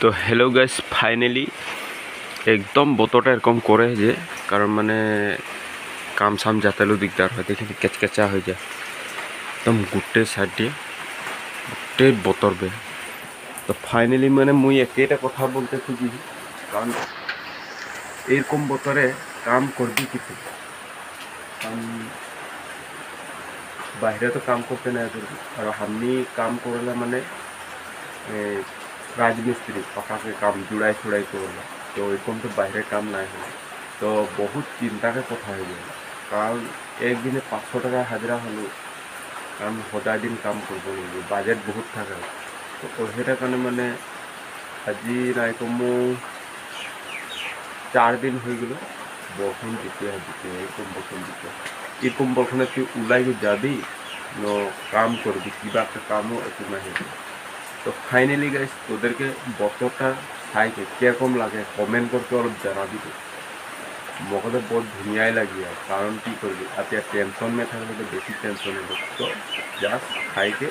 তো hello guys, finally একদম বতরটা এরকম করে যে কারণ মানে কাম সাম যাতালেও দিগদার হয়, দেখি কেচকেচা হয়ে যায় একদম গোটে সাইড দিয়ে গোটে বতর বে। তো ফাইনালি মানে মুই একেটা কথা বলতে খুঁজি, কারণ এরকম বতরে কাম করবি কিছু, কারণ বাইরে তো কাম করতে নাই করবি। আর আমি কাম করলে মানে রাজমিস্ত্রি পাকাকে কাম জুড়াই ছুড়াই করলাম, তো এরকম তো বাইরে কাম নাই হলে তো বহুত চিন্তাকে কথা হয়ে যায়। কারণ একদিনে 500 টাকা হাজিরা হলো, কারণ সদায় দিন কাম করবো নিবি, বাজেট বহুত থাকে। তো সেইটার কারণে মানে আজি নাই কমো 4 দিন হয়ে গেল বরষুণ দিতে এরকম বরষুণ দিতে। এরকম বরষুণে তুই ওলাই যাবি ন কাম করবি, কিবা একটা কামও একটু না হেঁটে। তো ফাইনালি গাইস, তোদেরকে বতরটা চাইকে কিরকম লাগে কমেন্ট করতে অলপ জানাবি। তো মোকে তো বহুত ধুনিয়াই লাগি, আর কারণ কি করবি এতিয়া টেনশন মে থাকলে তো বেশি টেনশন হইব। তো জাস্ট খাইকে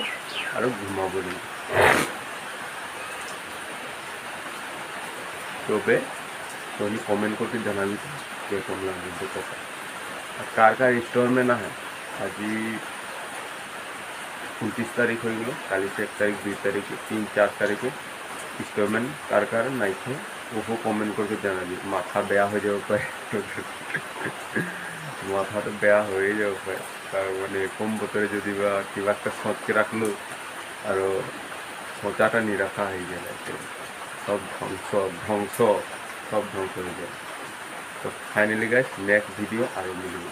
আর ঘুমাবো নি। তবে তুই কমেন্ট করতে জানাবি কিরকম লাগে বতরটা, আর কার কার স্টোর না হয়। আজি 29 তারিখ হয়ে গেল, কালি 1 তারিখ 2 তারিখে 3 4 তারিখে স্টোরম্যান কার কার নাইছে ওহো কমেন্ট করকে জানাবি। মাথা বেয়া হয়ে যাব পারে, মাথা তো বেয়া হয়ে যাব পারে, তার মানে কম বতরে যদি বা কিবা একটা সচকে রাখলো আর সোচাটা নিরাশা হয়ে গেল, সব ধ্বংস সব ধ্বংস হয়ে যায়। তো ফাইনালি গাইস, নেক্সট ভিডিও আরো মিলিয়ে